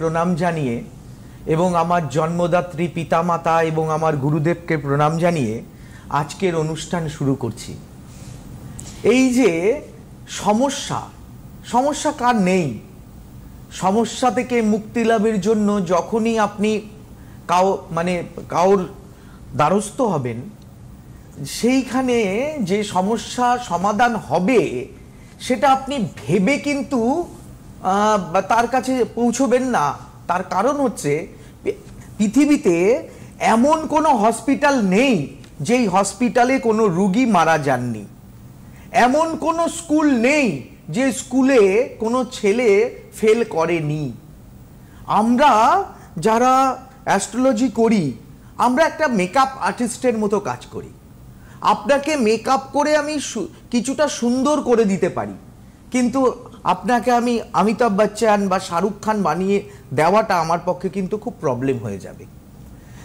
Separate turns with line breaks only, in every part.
প্রণাম জানিয়ে এবং আমার জন্মদাত্রী পিতামাতা এবং আমার গুরুদেবকে প্রণাম জানিয়ে আজকের অনুষ্ঠান শুরু করছি। এই যে সমস্যা কার নেই? সমস্যা থেকে মুক্তি লাভের জন্য যখনই আপনি কাউর দ্বারস্থ হবেন, সেইখানে যে সমস্যা সমাধান হবে সেটা আপনি ভেবে কিন্তু তার কাছে পৌঁছবেন না। তার কারণ হচ্ছে পৃথিবীতে এমন কোনো হসপিটাল নেই যেই হসপিটালে কোনো রুগী মারা যাননি। এমন কোনো স্কুল নেই যে স্কুলে কোনো ছেলে ফেল করেনি। আমরা যারা অ্যাস্ট্রোলজি করি, আমরা একটা মেকআপ আর্টিস্টের মতো কাজ করি। আপনাকে মেকআপ করে আমি কিছুটা সুন্দর করে দিতে পারি, কিন্তু আপনাকে আমি অমিতাভ বচ্চন বা শাহরুখ খান বানিয়ে দেওয়াটা আমার পক্ষে কিন্তু খুব প্রবলেম হয়ে যাবে।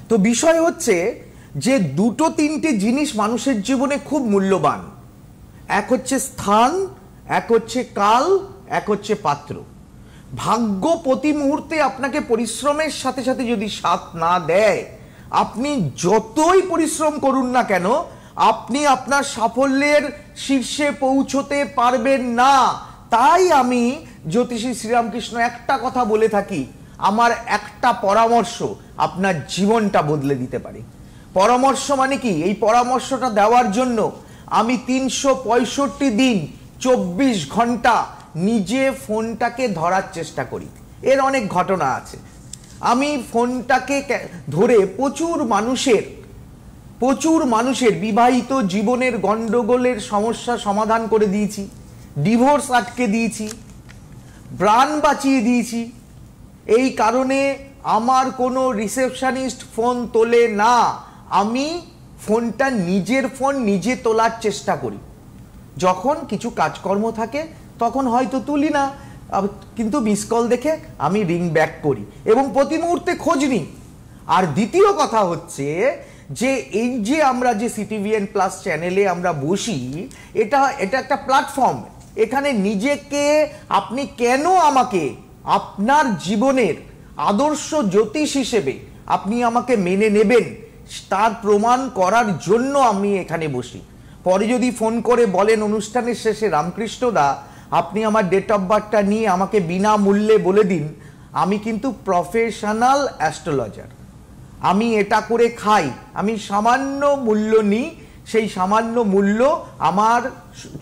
তো বিষয় হচ্ছে যে দুটো তিনটে জিনিস মানুষের জীবনে খুব মূল্যবান। এক হচ্ছে স্থান, এক হচ্ছে কাল, এক হচ্ছে পাত্র। ভাগ্য প্রতি মুহূর্তে আপনাকে পরিশ্রমের সাথে সাথে যদি সাথ না দেয়, আপনি যতই পরিশ্রম করুন না কেন, আপনি আপনার সাফল্যের শীর্ষে পৌঁছতে পারবেন না। তাই আমি জ্যোতিষী শ্রীরামকৃষ্ণ একটা কথা বলে থাকি, আমার একটা পরামর্শ আপনার জীবনটা বদলে দিতে পারে। পরামর্শ মানে কি? এই পরামর্শটা দেওয়ার জন্য আমি 365 দিন 24 ঘন্টা নিজে ফোনটাকে ধরার চেষ্টা করি। এর অনেক ঘটনা আছে। আমি ফোনটাকে ধরে প্রচুর মানুষের বিবাহিত জীবনের গন্ডগোলের সমস্যা সমাধান করে দিয়েছি, ডিভোর্স আটকে দিয়েছি, প্রাণ বাঁচিয়ে দিয়েছি। এই কারণে আমার কোনো রিসেপশনিস্ট ফোন তোলে না। আমি ফোনটা নিজের ফোন নিজে তোলার চেষ্টা করি। যখন কিছু কাজকর্ম থাকে তখন হয়তো তুলি না, কিন্তু মিস কল দেখে আমি রিং ব্যাক করি এবং প্রতি মুহূর্তে খোঁজ নিই। আর দ্বিতীয় কথা হচ্ছে যে এই যে আমরা যে সিটিভিএন প্লাস চ্যানেলে আমরা বসি, এটা একটা প্ল্যাটফর্ম। এখানে নিজেকে আপনি কেন আমাকে আপনার জীবনের আদর্শ জ্যোতিষ হিসেবে আপনি আমাকে মেনে নেবেন, তার প্রমাণ করার জন্য আমি এখানে বসি। পরে যদি ফোন করে বলেন অনুষ্ঠানের শেষে, রামকৃষ্ণদা আপনি আমার ডেট অফ বার্থটা নিয়ে আমাকে বিনামূল্যে বলে দিন, আমি কিন্তু প্রফেশনাল অ্যাস্ট্রোলজার, আমি এটা করে খাই, আমি সামান্য মূল্য নিই। সেই সামান্য মূল্য আমার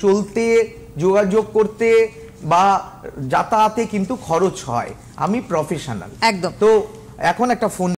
চলতে, যোগাযোগ করতে বা যাতায়াতে কিন্তু খরচ হয়। আমি প্রফেশনাল একদম। তো এখন একটা ফোন